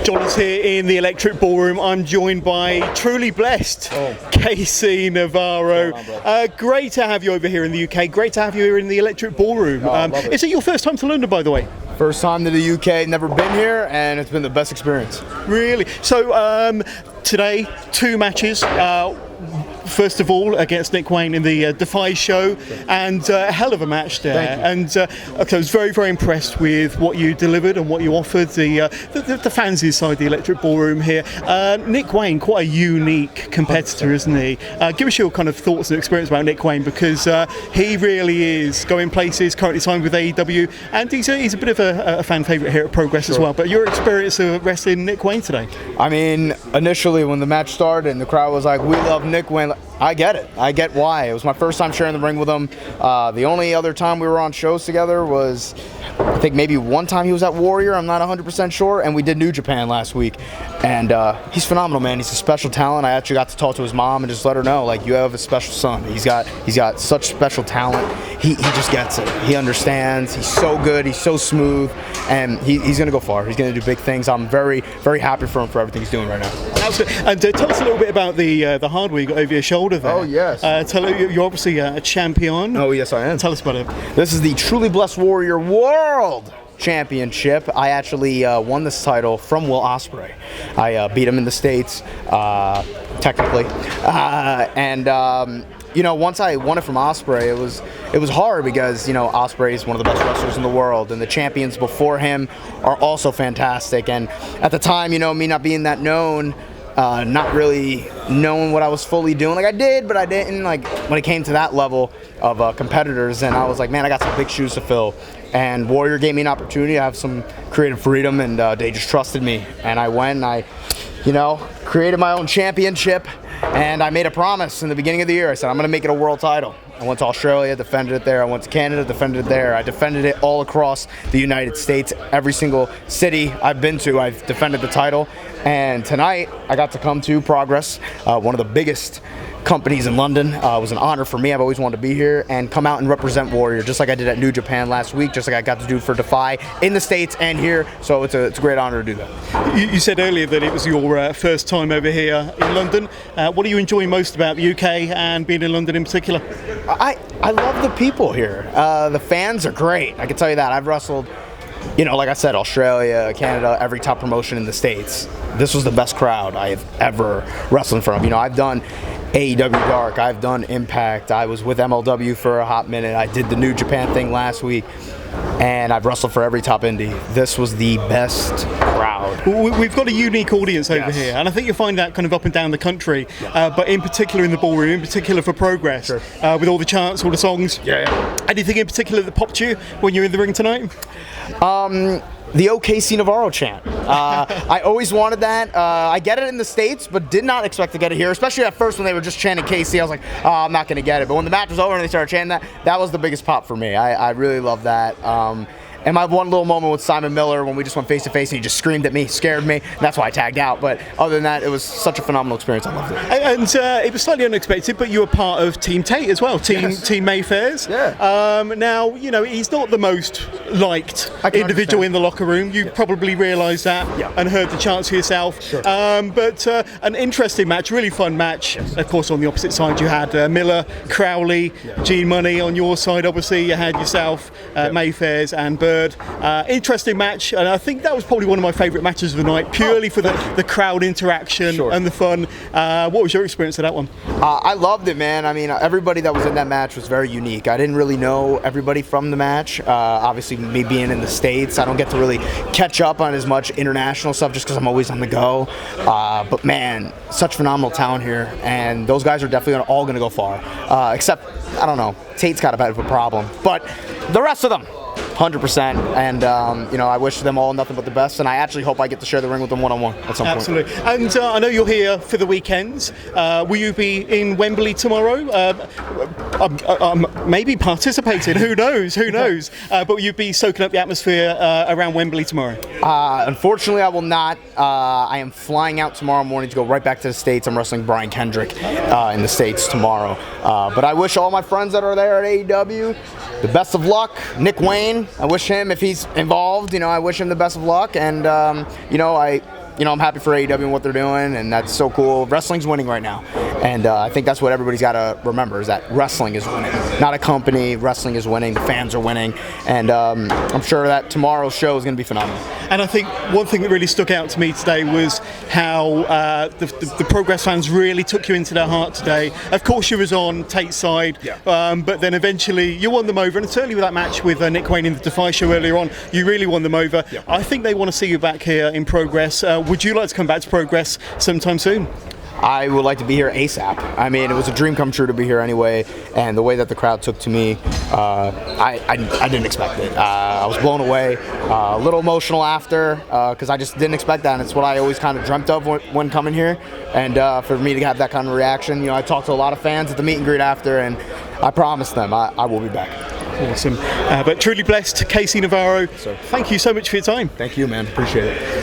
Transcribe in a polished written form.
John is here in the Electric Ballroom. I'm joined by truly blessed Casey NAVARRO. Great to have you over here in the UK. Great to have you here in the Electric Ballroom. Is it your first time to London, by the way? First time to the UK, never been here, and it's been the best experience. Really? So today, 2 matches. First of all, against Nick Wayne in the DEFY show, and a hell of a match there. And I was very, very impressed with what you delivered and what you offered the fans inside the Electric Ballroom here. Nick Wayne, quite a unique competitor, isn't he? Give us your kind of thoughts and experience about Nick Wayne, because he really is going places, currently signed with AEW, and he's a bit of a fan favourite here at Progress as well. But your experience of wrestling Nick Wayne today? I mean, initially when the match started and the crowd was like, "We love Nick Wayne," I get it. I get why. It was my first time sharing the ring with him. The only other time we were on shows together was, I think maybe one time he was at Warrior. I'm not 100% sure. And we did New Japan last week. And he's phenomenal, man. He's a special talent. I actually got to talk to his mom and just let her know, like, you have a special son. He's got such special talent. He just gets it. He understands. He's so good. He's so smooth. And he's going to go far. He's going to do big things. I'm very, very happy for him for everything he's doing right now. Absolutely. And tell us a little bit about the hardware you got over your shoulder there. Oh, yes. You're obviously a champion. Oh, yes, I am. Tell us about it. This is the Truly Blessed Warrior World Championship. I actually won this title from Will Ospreay. I beat him in the States, technically. You know, once I won it from Ospreay, it was hard because, you know, Ospreay is one of the best wrestlers in the world, and the champions before him are also fantastic. And at the time, you know, me not being that known, not really knowing what I was fully doing. Like, I did, but I didn't, like, when it came to that level of competitors. And I was like, man, I got some big shoes to fill. And Warrior gave me an opportunity to have some creative freedom, and they just trusted me. And I went and I, you know, created my own championship. And I made a promise in the beginning of the year. I said, I'm going to make it a world title. I went to Australia, defended it there. I went to Canada, defended it there. I defended it all across the United States. Every single city I've been to, I've defended the title. And tonight, I got to come to Progress, one of the biggest companies in London. It was an honor for me. I've always wanted to be here and come out and represent Warrior, just like I did at New Japan last week, just like I got to do for DEFY in the States and here. So it's a great honor to do that. You said earlier that it was your first time over here in London. What do you enjoy most about the UK and being in London in particular? I love the people here. The fans are great. I can tell you that. I've wrestled, you know, like I said, Australia, Canada, every top promotion in the States. This was the best crowd I have ever wrestled in front of. You know, I've done AEW Dark, I've done Impact, I was with MLW for a hot minute, I did the New Japan thing last week, and I've wrestled for every top indie. This was the best crowd. We've got a unique audience over here, and I think you'll find that kind of up and down the country, but in particular in the ballroom, in particular for Progress, with all the chants, all the songs. Anything in particular that popped you when you're in the ring tonight? The OKC NAVARRO chant. I always wanted that. I get it in the States, but did not expect to get it here, especially at first when they were just chanting KC. I was like, oh, I'm not going to get it. But when the match was over and they started chanting that was the biggest pop for me. I really love that. And my one little moment with Simon Miller when we just went face to face and he just screamed at me, scared me. And that's why I tagged out. But other than that, it was such a phenomenal experience. I loved it. And it was slightly unexpected, but you were part of Team Tate as well, Team Mayfair's. Now, you know, he's not the most liked individual in the locker room. You probably realised that and heard the chants for yourself. But an interesting match, really fun match. Of course, on the opposite side, you had Miller, Crowley, G-Money. On your side, obviously, you had yourself, Mayfair's, and Bird. Interesting match, and I think that was probably one of my favourite matches of the night, purely for the crowd interaction and the fun. What was your experience of that one? I loved it, man. I mean, everybody that was in that match was very unique. I didn't really know everybody from the match. Obviously, me being in the States, I don't get to really catch up on as much international stuff just because I'm always on the go. But man, such phenomenal talent here, and those guys are definitely all going to go far. Except, I don't know, Tate's got a bit of a problem, but the rest of them, 100%, and you know, I wish them all nothing but the best, and I actually hope I get to share the ring with them one-on-one at some point. Absolutely. And I know you're here for the weekends. Will you be in Wembley tomorrow? Maybe participating, who knows, but will you be soaking up the atmosphere around Wembley tomorrow? Unfortunately, I will not. I am flying out tomorrow morning to go right back to the States. I'm wrestling Brian Kendrick in the States tomorrow. But I wish all my friends that are there at AEW the best of luck. Nick Wayne, I wish him, if he's involved, you know, I wish him the best of luck. And, you know, I'm happy for AEW and what they're doing, and that's so cool. Wrestling's winning right now, and I think that's what everybody's got to remember, is that wrestling is winning. Not a company, wrestling is winning, the fans are winning, and I'm sure that tomorrow's show is going to be phenomenal. And I think one thing that really stuck out to me today was how the Progress fans really took you into their heart today. Of course, you was on Tate's side, but then eventually you won them over, and certainly with that match with Nick Wayne in the DEFY show earlier on, you really won them over. I think they want to see you back here in Progress. Would you like to come back to Progress sometime soon? I would like to be here ASAP. I mean, it was a dream come true to be here anyway, and the way that the crowd took to me, I didn't expect it. I was blown away, a little emotional after, because I just didn't expect that, and it's what I always kind of dreamt of when coming here, and for me to have that kind of reaction, I talked to a lot of fans at the meet and greet after, and I promised them I will be back. Awesome. But truly blessed, Casey Navarro. Thank you so much for your time. Thank you, man. Appreciate it.